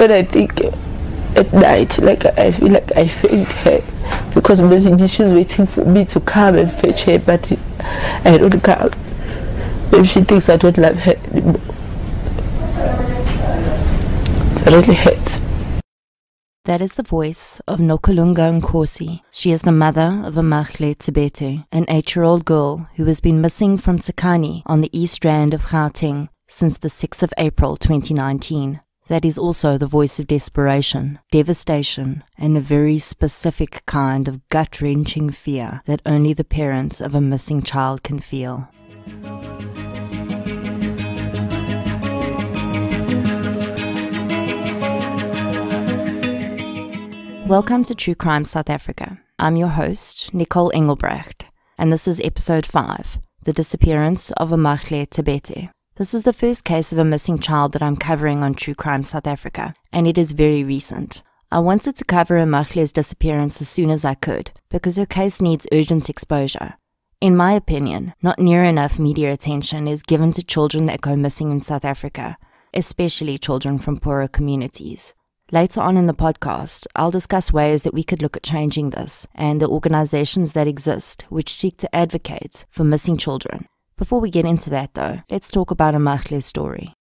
when I think at night, like I feel like I failed her, because basically she's waiting for me to come and fetch her, but I don't come. Maybe she thinks I don't love her anymore. It really hurts. That is the voice of Nokulunga Nkosi. She is the mother of Amahle Thabethe, an 8-year-old girl who has been missing from Tsakani on the East Rand of Gauteng since the 6th of April 2019. That is also the voice of desperation, devastation, and a very specific kind of gut-wrenching fear that only the parents of a missing child can feel. Welcome to True Crime South Africa. I'm your host, Nicole Engelbrecht, and this is episode 5, The Disappearance of Amahle Thabethe. This is the first case of a missing child that I'm covering on True Crime South Africa, and it is very recent. I wanted to cover Amahle's disappearance as soon as I could, because her case needs urgent exposure. In my opinion, not near enough media attention is given to children that go missing in South Africa, especially children from poorer communities. Later on in the podcast, I'll discuss ways that we could look at changing this and the organizations that exist which seek to advocate for missing children. Before we get into that though, let's talk about Amahle's story.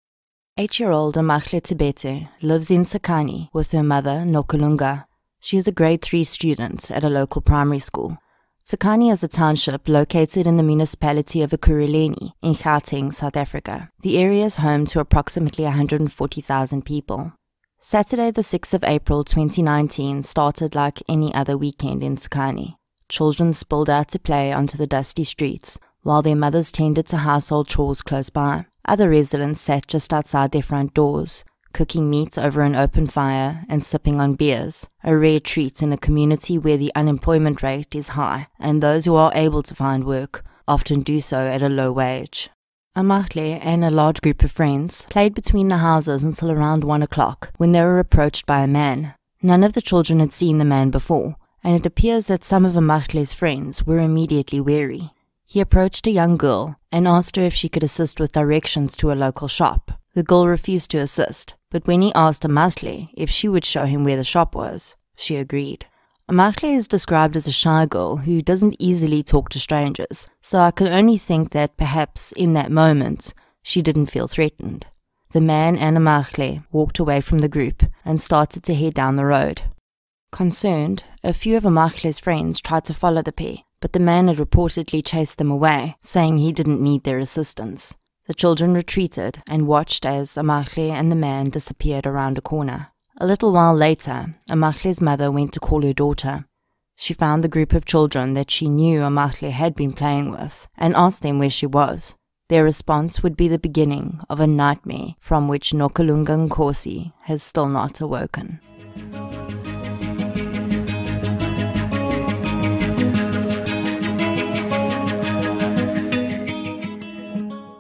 8-year-old Amahle Thabethe lives in Tsakani with her mother, Nokulunga. She is a grade 3 student at a local primary school. Tsakani is a township located in the municipality of Ekurhuleni in Gauteng, South Africa. The area is home to approximately 140,000 people. Saturday the 6th of April 2019 started like any other weekend in Tsakani. Children spilled out to play onto the dusty streets, while their mothers tended to household chores close by. Other residents sat just outside their front doors, cooking meat over an open fire and sipping on beers, a rare treat in a community where the unemployment rate is high, and those who are able to find work often do so at a low wage. Amahle and a large group of friends played between the houses until around 1 o'clock when they were approached by a man. None of the children had seen the man before, and it appears that some of Amahle's friends were immediately wary. He approached a young girl and asked her if she could assist with directions to a local shop. The girl refused to assist, but when he asked Amahle if she would show him where the shop was, she agreed. Amahle is described as a shy girl who doesn't easily talk to strangers, so I can only think that perhaps in that moment she didn't feel threatened. The man and Amahle walked away from the group and started to head down the road. Concerned, a few of Amahle's friends tried to follow the pair, but the man had reportedly chased them away, saying he didn't need their assistance. The children retreated and watched as Amahle and the man disappeared around a corner. A little while later, Amahle's mother went to call her daughter. She found the group of children that she knew Amahle had been playing with and asked them where she was. Their response would be the beginning of a nightmare from which Nokulunga Nkosi has still not awoken.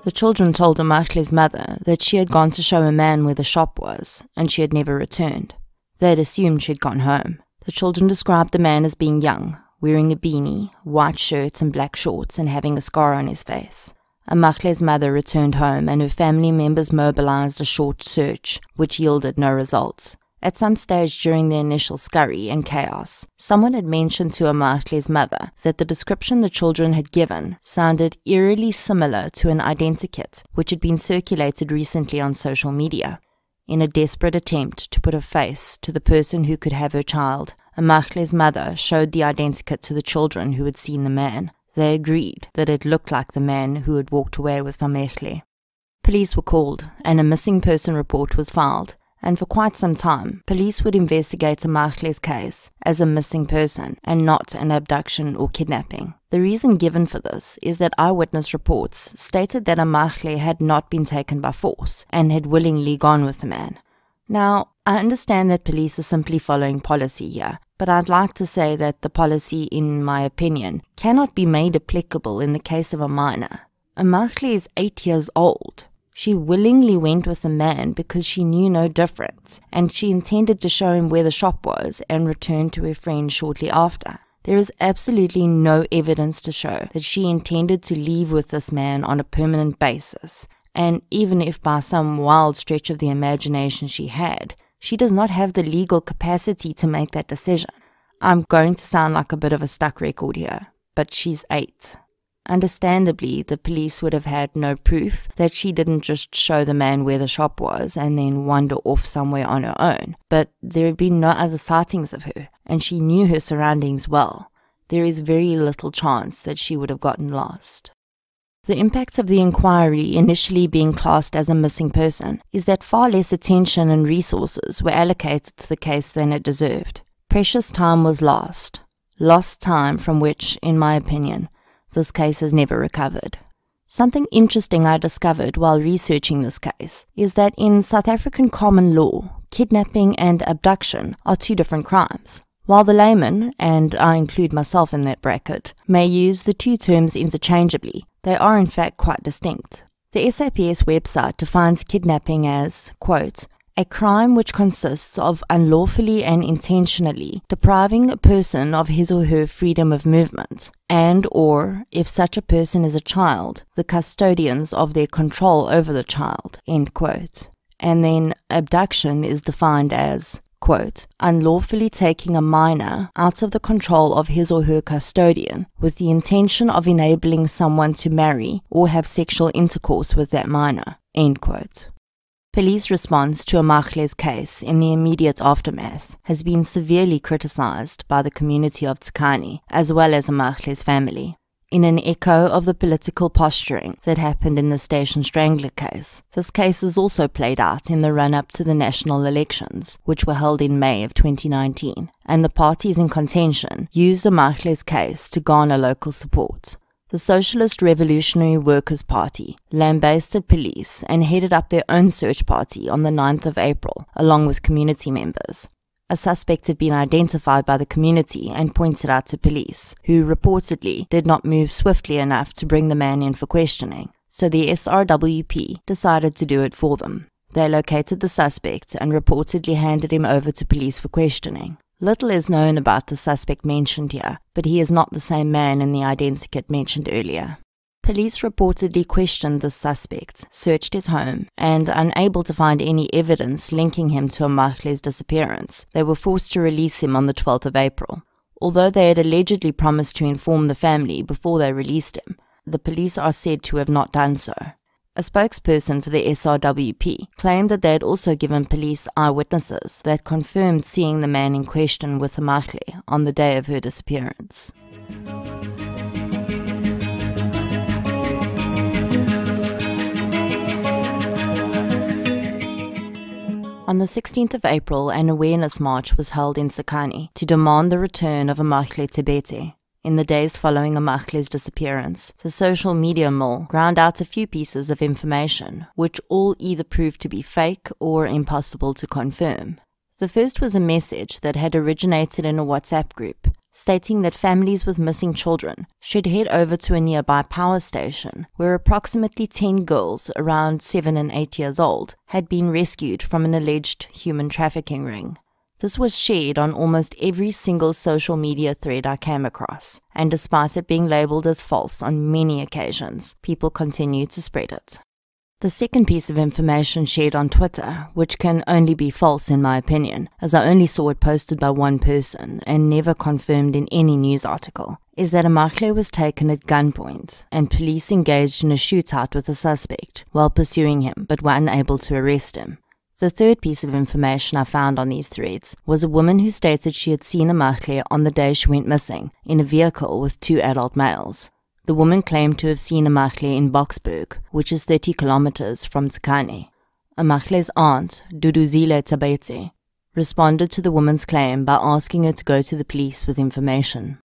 The children told Amahle's mother that she had gone to show a man where the shop was, and she had never returned. They had assumed she had gone home. The children described the man as being young, wearing a beanie, white shirt and black shorts, and having a scar on his face. Amahle's mother returned home, and her family members mobilized a short search, which yielded no results. At some stage during the initial scurry and chaos, someone had mentioned to Amahle's mother that the description the children had given sounded eerily similar to an identikit which had been circulated recently on social media. In a desperate attempt to put a face to the person who could have her child, Amahle's mother showed the identikit to the children who had seen the man. They agreed that it looked like the man who had walked away with Amahle. Police were called, and a missing person report was filed. And for quite some time, police would investigate Amahle's case as a missing person and not an abduction or kidnapping. The reason given for this is that eyewitness reports stated that Amahle had not been taken by force and had willingly gone with the man. Now, I understand that police are simply following policy here, but I'd like to say that the policy, in my opinion, cannot be made applicable in the case of a minor. Amahle is 8 years old. She willingly went with the man because she knew no difference, and she intended to show him where the shop was and return to her friend shortly after. There is absolutely no evidence to show that she intended to leave with this man on a permanent basis, and even if by some wild stretch of the imagination she had, She does not have the legal capacity to make that decision. I'm going to sound like a bit of a stuck record here, but she's 8. Understandably, the police would have had no proof that she didn't just show the man where the shop was and then wander off somewhere on her own, but there had been no other sightings of her, and she knew her surroundings well. There is very little chance that she would have gotten lost. The impact of the inquiry initially being classed as a missing person is that far less attention and resources were allocated to the case than it deserved. Precious time was lost time from which, in my opinion, this case has never recovered. Something interesting I discovered while researching this case is that in South African common law, kidnapping and abduction are 2 different crimes. While the layman, and I include myself in that bracket, may use the 2 terms interchangeably, they are in fact quite distinct. The SAPS website defines kidnapping as, quote, a crime which consists of unlawfully and intentionally depriving a person of his or her freedom of movement, and or, if such a person is a child, the custodians of their control over the child, end quote. And then abduction is defined as, quote, unlawfully taking a minor out of the control of his or her custodian with the intention of enabling someone to marry or have sexual intercourse with that minor, end quote. Police response to Amahle's case in the immediate aftermath has been severely criticized by the community of Tsakani as well as Amahle's family. In an echo of the political posturing that happened in the Station Strangler case, this case is also played out in the run-up to the national elections, which were held in May of 2019, and the parties in contention used Amahle's case to garner local support. The Socialist Revolutionary Workers' Party lambasted police and headed up their own search party on the 9th of April, along with community members. A suspect had been identified by the community and pointed out to police, who reportedly did not move swiftly enough to bring the man in for questioning, so the SRWP decided to do it for them. They located the suspect and reportedly handed him over to police for questioning. Little is known about the suspect mentioned here, but he is not the same man in the identikit mentioned earlier. Police reportedly questioned the suspect, searched his home, and unable to find any evidence linking him to Amahle's disappearance, they were forced to release him on the 12th of April. Although they had allegedly promised to inform the family before they released him, the police are said to have not done so. A spokesperson for the SRWP claimed that they had also given police eyewitnesses that confirmed seeing the man in question with Amahle on the day of her disappearance. On the 16th of April, an awareness march was held in Tsakani to demand the return of Amahle Thabethe. In the days following Amahle's disappearance, the social media mill ground out a few pieces of information, which all either proved to be fake or impossible to confirm. The first was a message that had originated in a WhatsApp group, stating that families with missing children should head over to a nearby power station where approximately 10 girls around 7 and 8 years old had been rescued from an alleged human trafficking ring. This was shared on almost every single social media thread I came across, and despite it being labeled as false on many occasions, people continued to spread it. The second piece of information shared on Twitter, which can only be false in my opinion, as I only saw it posted by one person and never confirmed in any news article, is that Amahle was taken at gunpoint and police engaged in a shootout with the suspect while pursuing him but were unable to arrest him. The third piece of information I found on these threads was a woman who stated she had seen Amahle on the day she went missing in a vehicle with 2 adult males. The woman claimed to have seen Amahle in Boksburg, which is 30 kilometers from Tsakani. Amahle's aunt, Amahle Thabethe, responded to the woman's claim by asking her to go to the police with information.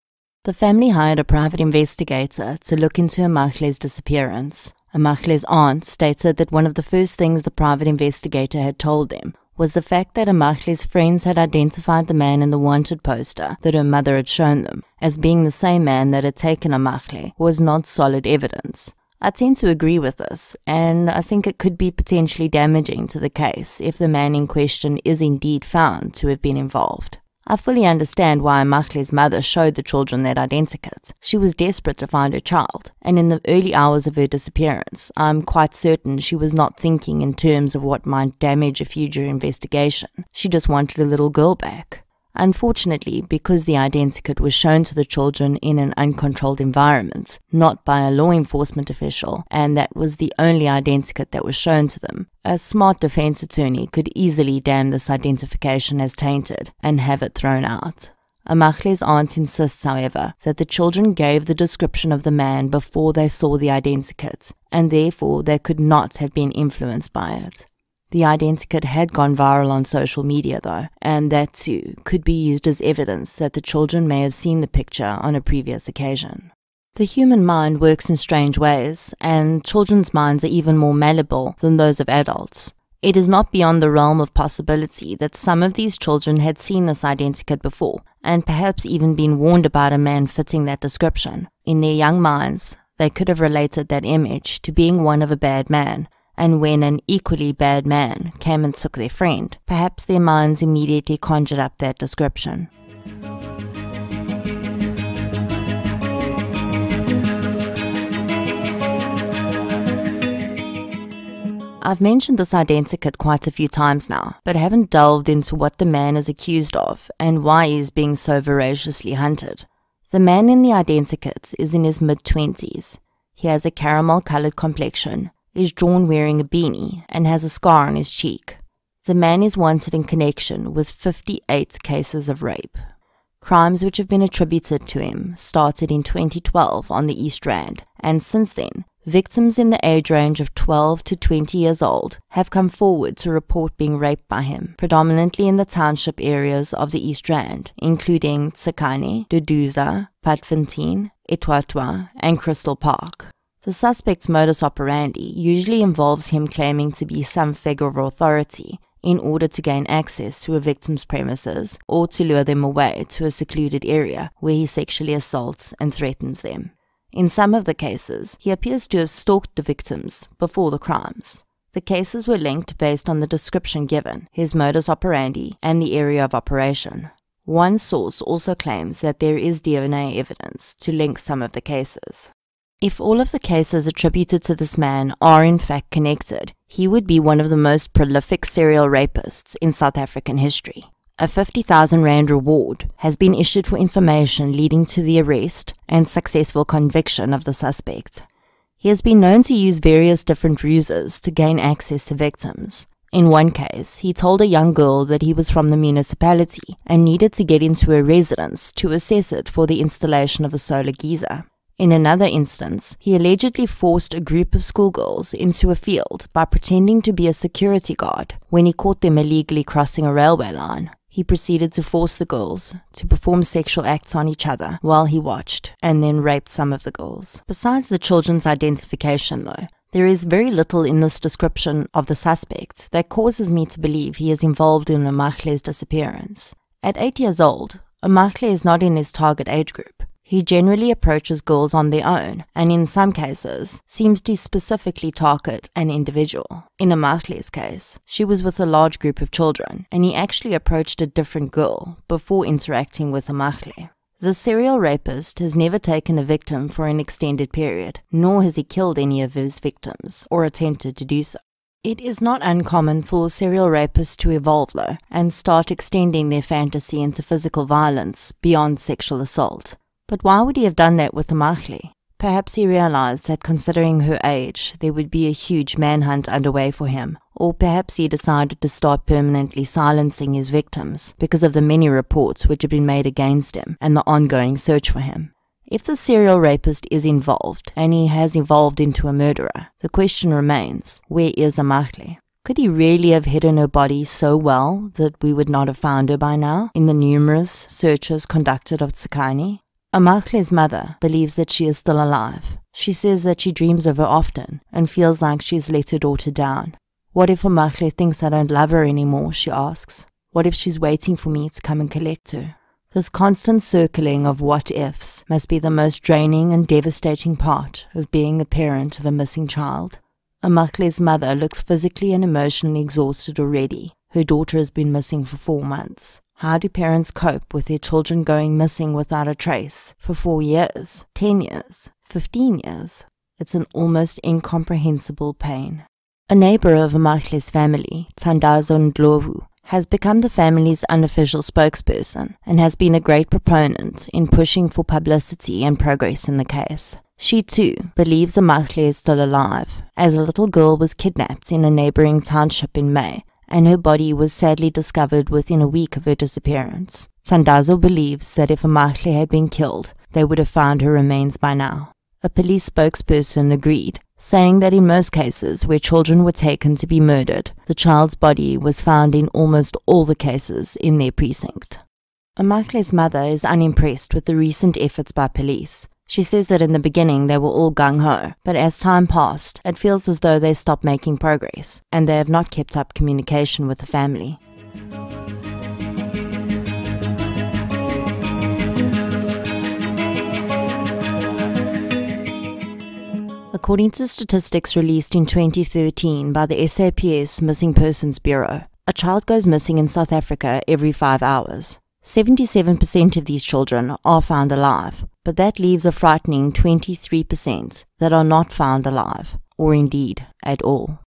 The family hired a private investigator to look into Amahle's disappearance. Amahle's aunt stated that one of the first things the private investigator had told them was the fact that Amahle's friends had identified the man in the wanted poster that her mother had shown them as being the same man that had taken Amahle was not solid evidence. I tend to agree with this, and I think it could be potentially damaging to the case if the man in question is indeed found to have been involved. I fully understand why Amahle's mother showed the children that identikit. She was desperate to find her child, and in the early hours of her disappearance, I'm quite certain she was not thinking in terms of what might damage a future investigation. She just wanted a little girl back. Unfortunately, because the identikit was shown to the children in an uncontrolled environment, not by a law enforcement official, and that was the only identikit that was shown to them, a smart defense attorney could easily damn this identification as tainted and have it thrown out. Amahle's aunt insists, however, that the children gave the description of the man before they saw the identikit, and therefore they could not have been influenced by it. The identikit had gone viral on social media though, and that too could be used as evidence that the children may have seen the picture on a previous occasion. The human mind works in strange ways, and children's minds are even more malleable than those of adults. It is not beyond the realm of possibility that some of these children had seen this identikit before, and perhaps even been warned about a man fitting that description. In their young minds, they could have related that image to being one of a bad man, and when an equally bad man came and took their friend, perhaps their minds immediately conjured up that description. I've mentioned this identikit quite a few times now, but haven't delved into what the man is accused of and why he is being so voraciously hunted. The man in the identikit is in his mid-20s. He has a caramel-colored complexion, is drawn wearing a beanie, and has a scar on his cheek. The man is wanted in connection with 58 cases of rape. Crimes which have been attributed to him started in 2012 on the East Rand, and since then, victims in the age range of 12 to 20 years old have come forward to report being raped by him, predominantly in the township areas of the East Rand, including Tsakane, Duduza, Padfontein, Etwatwa, and Crystal Park. The suspect's modus operandi usually involves him claiming to be some figure of authority in order to gain access to a victim's premises or to lure them away to a secluded area where he sexually assaults and threatens them. In some of the cases, he appears to have stalked the victims before the crimes. The cases were linked based on the description given, his modus operandi, and the area of operation. One source also claims that there is DNA evidence to link some of the cases. If all of the cases attributed to this man are in fact connected, he would be one of the most prolific serial rapists in South African history. A 50,000 Rand reward has been issued for information leading to the arrest and successful conviction of the suspect. He has been known to use various different ruses to gain access to victims. In one case, he told a young girl that he was from the municipality and needed to get into a residence to assess it for the installation of a solar geyser. In another instance, he allegedly forced a group of schoolgirls into a field by pretending to be a security guard when he caught them illegally crossing a railway line. He proceeded to force the girls to perform sexual acts on each other while he watched, and then raped some of the girls. Besides the children's identification, though, there is very little in this description of the suspect that causes me to believe he is involved in Amahle's disappearance. At 8 years old, Amahle is not in his target age group. He generally approaches girls on their own, and in some cases, seems to specifically target an individual. In Amahle's case, she was with a large group of children, and he actually approached a different girl before interacting with Amahle. The serial rapist has never taken a victim for an extended period, nor has he killed any of his victims, or attempted to do so. It is not uncommon for serial rapists to evolve, though, and start extending their fantasy into physical violence beyond sexual assault. But why would he have done that with Amahle? Perhaps he realized that considering her age, there would be a huge manhunt underway for him, or perhaps he decided to start permanently silencing his victims because of the many reports which had been made against him and the ongoing search for him. If the serial rapist is involved, and he has evolved into a murderer, the question remains, where is Amahle? Could he really have hidden her body so well that we would not have found her by now in the numerous searches conducted of Tsakane? Amahle's mother believes that she is still alive. She says that she dreams of her often and feels like she's let her daughter down. What if Amahle thinks I don't love her anymore, she asks. What if she's waiting for me to come and collect her? This constant circling of what-ifs must be the most draining and devastating part of being a parent of a missing child. Amahle's mother looks physically and emotionally exhausted already. Her daughter has been missing for 4 months. How do parents cope with their children going missing without a trace for 4 years, 10 years, 15 years? It's an almost incomprehensible pain. A neighbor of Amahle's family, Thandazo Ndlovu, has become the family's unofficial spokesperson and has been a great proponent in pushing for publicity and progress in the case. She too believes Amahle is still alive, as a little girl was kidnapped in a neighboring township in May, and her body was sadly discovered within a week of her disappearance. Thandazo believes that if Amahle had been killed, they would have found her remains by now. A police spokesperson agreed, saying that in most cases where children were taken to be murdered, the child's body was found in almost all the cases in their precinct. Amahle's mother is unimpressed with the recent efforts by police. She says that in the beginning they were all gung-ho, but as time passed, it feels as though they stopped making progress, and they have not kept up communication with the family. According to statistics released in 2013 by the SAPS Missing Persons Bureau, a child goes missing in South Africa every 5 hours. 77% of these children are found alive, but that leaves a frightening 23% that are not found alive, or indeed at all.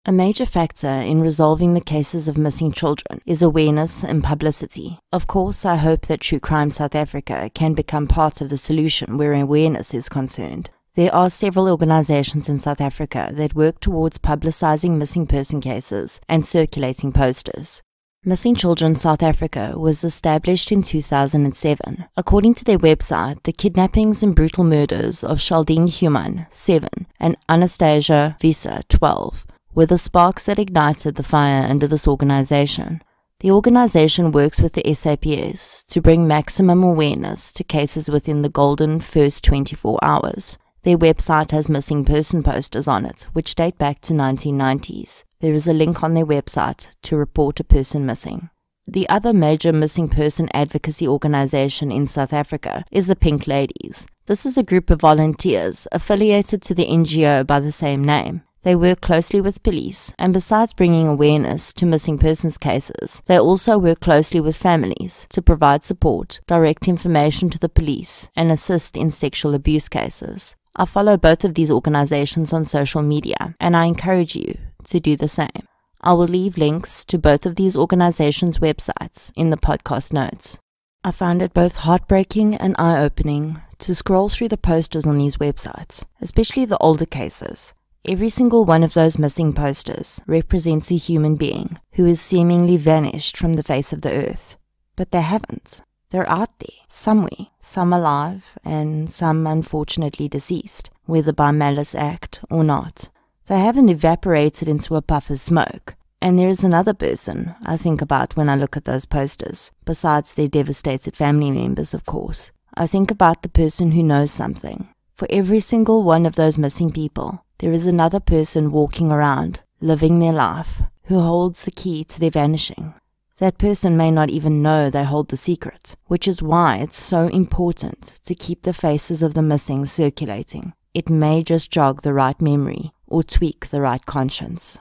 A major factor in resolving the cases of missing children is awareness and publicity. Of course, I hope that True Crime South Africa can become part of the solution where awareness is concerned. There are several organizations in South Africa that work towards publicizing missing person cases and circulating posters. Missing Children South Africa was established in 2007. According to their website, the kidnappings and brutal murders of Shaldine Human, 7, and Anastasia Visa, 12, were the sparks that ignited the fire under this organization. The organization works with the SAPS to bring maximum awareness to cases within the golden first 24 hours. Their website has missing person posters on it, which date back to 1990s. There is a link on their website to report a person missing. The other major missing person advocacy organization in South Africa is the Pink Ladies. This is a group of volunteers affiliated to the NGO by the same name. They work closely with police, and besides bringing awareness to missing persons cases, they also work closely with families to provide support, direct information to the police, and assist in sexual abuse cases. I follow both of these organizations on social media, and I encourage you to do the same. I will leave links to both of these organizations' websites in the podcast notes. I found it both heartbreaking and eye-opening to scroll through the posters on these websites, especially the older cases. Every single one of those missing posters represents a human being who has seemingly vanished from the face of the earth. But they haven't. They're out there, somewhere, some alive and some unfortunately deceased, whether by malice act or not. They haven't evaporated into a puff of smoke. And there is another person I think about when I look at those posters, besides their devastated family members, of course. I think about the person who knows something. For every single one of those missing people, there is another person walking around, living their life, who holds the key to their vanishing. That person may not even know they hold the secret, which is why it's so important to keep the faces of the missing circulating. It may just jog the right memory or tweak the right conscience.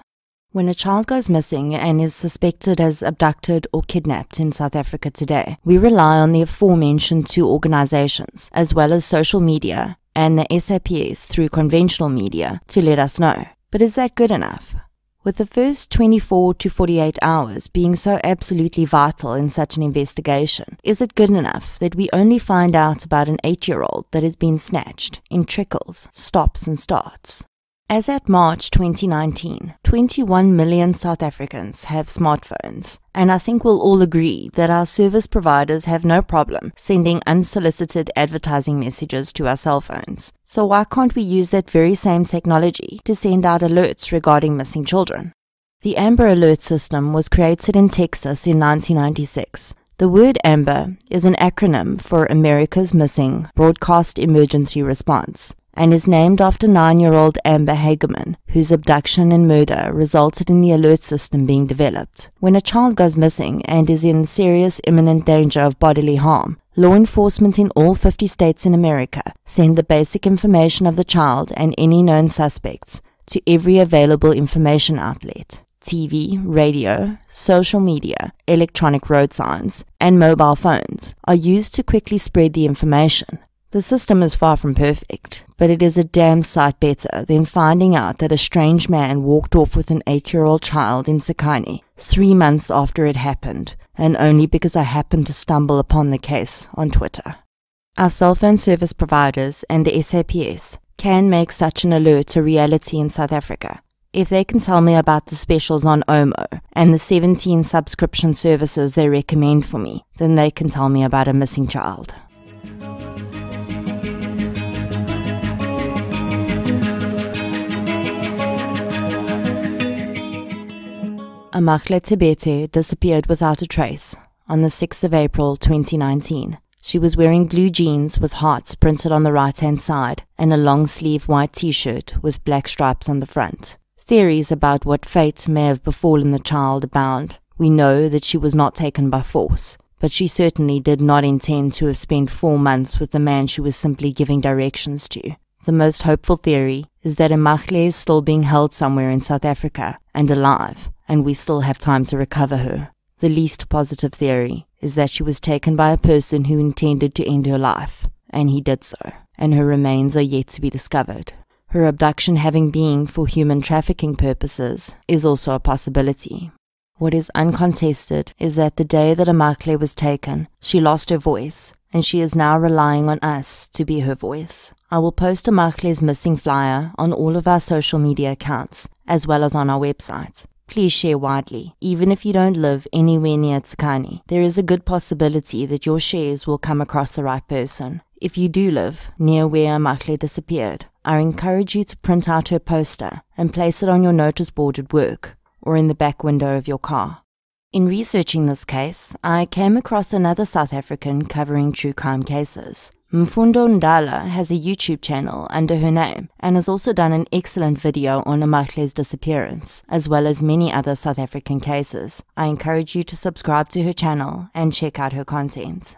When a child goes missing and is suspected as abducted or kidnapped in South Africa today, we rely on the aforementioned two organizations, as well as social media and the SAPS through conventional media, to let us know. But is that good enough? With the first 24 to 48 hours being so absolutely vital in such an investigation, is it good enough that we only find out about an 8-year-old that has been snatched in trickles, stops and starts? As at March 2019, 21 million South Africans have smartphones, and I think we'll all agree that our service providers have no problem sending unsolicited advertising messages to our cell phones. So why can't we use that very same technology to send out alerts regarding missing children? The Amber Alert system was created in Texas in 1996. The word AMBER is an acronym for America's Missing Broadcast Emergency Response, and is named after 9-year-old Amber Hageman, whose abduction and murder resulted in the alert system being developed. When a child goes missing and is in serious imminent danger of bodily harm, law enforcement in all 50 states in America send the basic information of the child and any known suspects to every available information outlet. TV, radio, social media, electronic road signs, and mobile phones are used to quickly spread the information. The system is far from perfect, but it is a damn sight better than finding out that a strange man walked off with an 8-year-old child in Sekani 3 months after it happened, and only because I happened to stumble upon the case on Twitter. Our cell phone service providers and the SAPS can make such an alert a reality in South Africa. If they can tell me about the specials on Omo and the 17 subscription services they recommend for me, then they can tell me about a missing child. Amahle Thabethe disappeared without a trace on the 6th of April 2019. She was wearing blue jeans with hearts printed on the right-hand side and a long-sleeve white t-shirt with black stripes on the front. Theories about what fate may have befallen the child abound. We know that she was not taken by force, but she certainly did not intend to have spent 4 months with the man she was simply giving directions to. The most hopeful theory is that Amahle is still being held somewhere in South Africa and alive, and we still have time to recover her. The least positive theory is that she was taken by a person who intended to end her life, and he did so, and her remains are yet to be discovered. Her abduction having been for human trafficking purposes is also a possibility. What is uncontested is that the day that Amahle was taken, she lost her voice, and she is now relying on us to be her voice. I will post Amahle's missing flyer on all of our social media accounts, as well as on our website. Please share widely. Even if you don't live anywhere near Sekani, there is a good possibility that your shares will come across the right person. If you do live near where Amahle disappeared, I encourage you to print out her poster and place it on your notice board at work or in the back window of your car. In researching this case, I came across another South African covering true crime cases. Mfundo Ndala has a YouTube channel under her name and has also done an excellent video on Amahle's disappearance, as well as many other South African cases. I encourage you to subscribe to her channel and check out her content.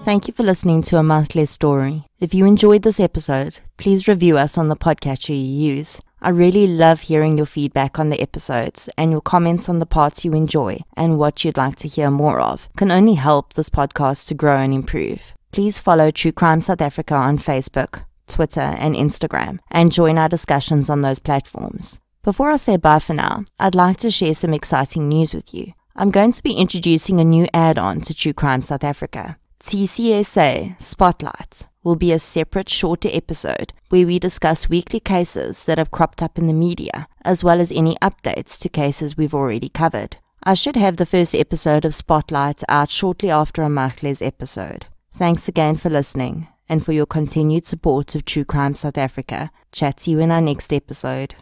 Thank you for listening to Amahle's story. If you enjoyed this episode, please review us on the podcatcher you use. I really love hearing your feedback on the episodes, and your comments on the parts you enjoy and what you'd like to hear more of can only help this podcast to grow and improve. Please follow True Crime South Africa on Facebook, Twitter, and Instagram, and join our discussions on those platforms. Before I say bye for now, I'd like to share some exciting news with you. I'm going to be introducing a new add-on to True Crime South Africa. TCSA Spotlight will be a separate, shorter episode where we discuss weekly cases that have cropped up in the media, as well as any updates to cases we've already covered. I should have the first episode of Spotlight out shortly after Amahle's episode. Thanks again for listening and for your continued support of True Crime South Africa. Chat to you in our next episode.